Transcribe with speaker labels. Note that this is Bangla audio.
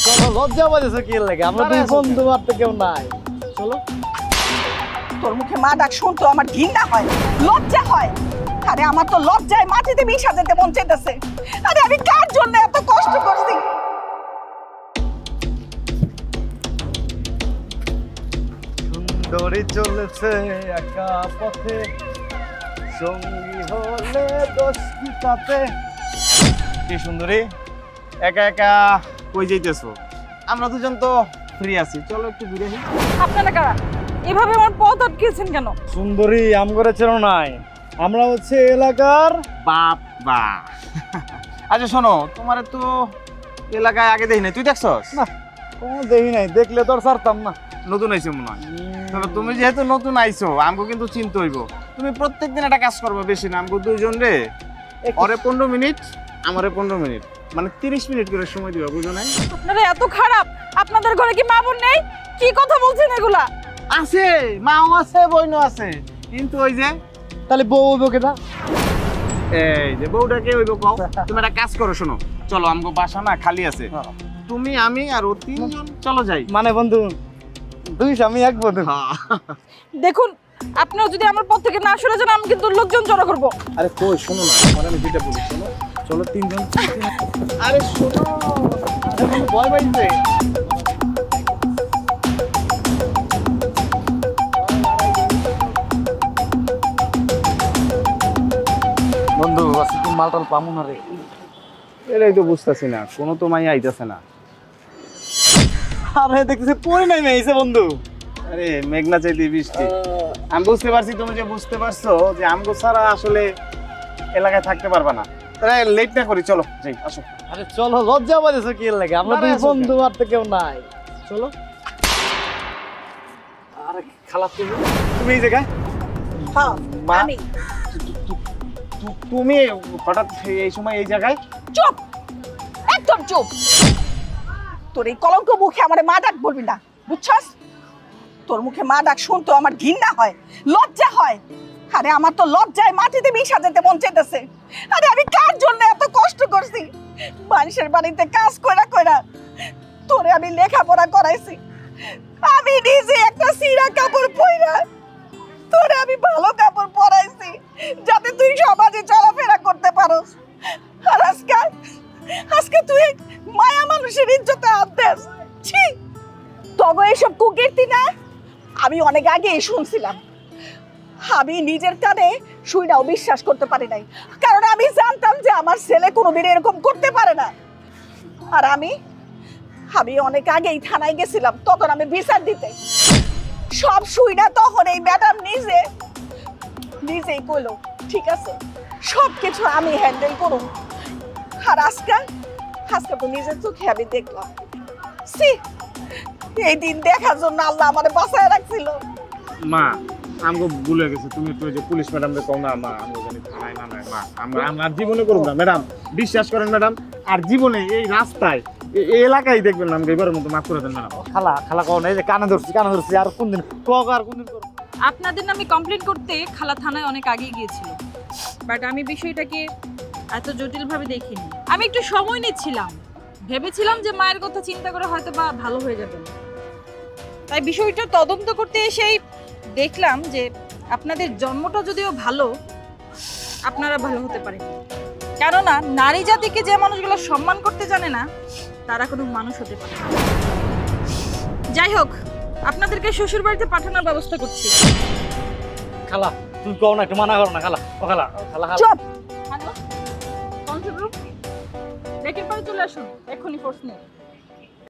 Speaker 1: চলো লজ্জা পাইছো কি লাগে? আমরা দুই বন্ধু আর তো কেউ নাই। চলো।
Speaker 2: তোর মুখে মা ডাক শুনতো আমার ঘৃণা হয়, লজ্জা হয়। আরে আমার তো লজ্জায় মাটিতে মিশা যেতে মন চাইতেছে। আরে আমি কার জন্য এত কষ্ট করছি?
Speaker 1: সুন্দরী চলেছে একা পথে, সঙ্গী হলে দোষ কি তাতে। কি সুন্দরী, একা একা কই যাইতেছো? আমরা দুজন তো ফ্রি আছি, চলো একটু ঘুরে আসি।
Speaker 2: আপনারা কারা? এভাবে আমার পথ আটকেছেন কেন?
Speaker 1: সুন্দরী আম করেছিল নাই, আমরা হচ্ছে এলাকার বাবা। আচ্ছা শোনো, তোমার তো এলাকায় আগে দেখি নাই, তুই দেখছস? না কোনো দেখি নাই, দেখলে তো আর ছাড়তাম না। নতুন আইছো মনে হয়। তবে তুমি যেহেতু নতুন আইছো, আমগো কিন্তু চিনতে হইব। তুমি প্রত্যেকদিন একটা কাজ করবে, বেশি না, আমগো দুইজন রে ওরে 15 মিনিট, আমারে 15 মিনিট, মানে 30 মিনিট করে সময় দিবা, বুঝো নাই?
Speaker 2: আপনারা এত খারাপ? আপনাদের ঘরে কি মা বোন নেই? কি কথা বলছেন এগুলা?
Speaker 1: আছে, মাও আছে, বোনও আছে, কিন্তু ওই যে তাহলে বউ হইব কেটা? এই যে বউটাকে হইব কও। তুমি একটা কাজ করো, শোনো, চলো আমগো বাসা না খালি আছে, তুমি আমি আর ও তিনজন চলো যাই। মানে বন্ধু দুই স্বামী এক বন্ধু।
Speaker 2: দেখুন, আপনারা যদি আমার পথ থেকে না সরে যান, আমি কিন্তু লোকজন জড়ো করব।
Speaker 1: আরে কই শোনো না, মানে আমি যেটা বলি শোনো, চলো তিনজন। আরে শোনো, আরে বন্ধু ভয় পাইছে। বন্ধু আজকে কি মালটাল পামু না রে? এটাই তো বুঝতেছি না, কোনো তো মাই আইতাছে না। আরে দেখতেছি পরি নাই মেয়েছে বন্ধু। আরে মেঘনা চাইতে বৃষ্টি। আমি বুঝতে পারছি, তুমি যে বুঝতে পারছো যে আমগো ছাড়া আসলে এলাকায় থাকতে পারবা না। তাহলে লেট না করি, চলো যাই, আসো। আরে চলো, লজ্জা পাইছো কি লাগে? আমরা দুই বন্ধু আর তো কেউ নাই, চলো। আরে খালা তুমি এই জায়গায়?
Speaker 2: হ্যাঁ আমি।
Speaker 1: তুমি হঠাৎ এই সময় এই জায়গায়?
Speaker 2: চুপ, একদম চুপ। তোর এই কলঙ্ক মুখে আমারে মা ডাক বলবি না, বুঝছস? তোর মুখে মা ডাক শুনতো আমার ঘৃণা হয়, লজ্জা হয়। আরে আমার তো লজ্জায় মাটিতে মিশা যেতে মন চাইতেছে। আরে আমি কার জন্য এত কষ্ট করছি? মানুষের বাড়িতে কাজ কইরা কইরা তোরে আমি লেখাপড়া করাইছি। আমি নিজে একটা সিরা কাপড় পইরা তোরে আমি ভালো কাপড় পরাইছি, যাতে তুই সমাজে চলাফেরা করতে পারোস। আর আজকে তুই মায়া মানুষের ইজ্জতে হাত দেস। ছি, তবে এসব কুকীর্তি না আমি অনেক আগেই শুনছিলাম। আমি নিজের কানে শুইনাও বিশ্বাস করতে পারি নাই, কারণ আমি জানতাম যে আমার ছেলে কোনোদিন এরকম করতে পারে না। আর আমি অনেক আগেই থানায় গেছিলাম, তখন আমি বিচার দিতে। সব শুইনা তখন এই ম্যাডাম নিজেই কইলো ঠিক আছে, সবকিছু আমি হ্যান্ডেল করুম। আর আজকে তো নিজের চোখে আমি দেখলাম। সি, এই দিন দেখার জন্য আল্লাহ আমারে বাঁচায় রাখছিল।
Speaker 1: মা আমগো ভুলে গেছে, তুমি তো যে পুলিশ ম্যাডামকে কও না মা, আমগো জানি থানায় না নাই মা। আমরা জীবনে করব না ম্যাডাম, বিশ্বাস করেন ম্যাডাম। আর জীবনে এই রাস্তায় এই এলাকায় দেখবেন না, আমগো এবারের মতো মাফ করে দেন ম্যাডাম। খালা কও না, এই যে কানে ধরছি আর কোনদিন আর কোনদিন করব?
Speaker 3: আপনাদের নামে কমপ্লেইন করতে খালা থানায় অনেক আগে গিয়েছিল, বাট আমি বিষয়টাকে এত জটিলভাবে দেখিনি। আমি একটু সময় নিচ্ছিলাম, ভেবেছিলাম যে মায়ের কথা চিন্তা করে হয়তো বা ভালো হয়ে যাবে। তাই বিষয়টা তদন্ত করতে এসেই দেখলাম যে আপনাদের জন্মটা যদিও ভালো, আপনারা ভালো হতে পারেন। কেননা নারী জাতিকে যে মানুষগুলো সম্মান করতে জানে না, তারা কোনো মানুষ হতে পারে না। যাই হোক, আপনাদেরকে শ্বশুর বাড়িতে পাঠানোর ব্যবস্থা করছি।
Speaker 1: খালা তুমি কও না, একটু মানা করো না খালা। ও খালা খালা
Speaker 2: চুপ।
Speaker 3: হ্যালো, কন্ট্রোল রুম, ডেকের পরে চলে আসুন, এক্ষুনি ফোর্স নিয়ে।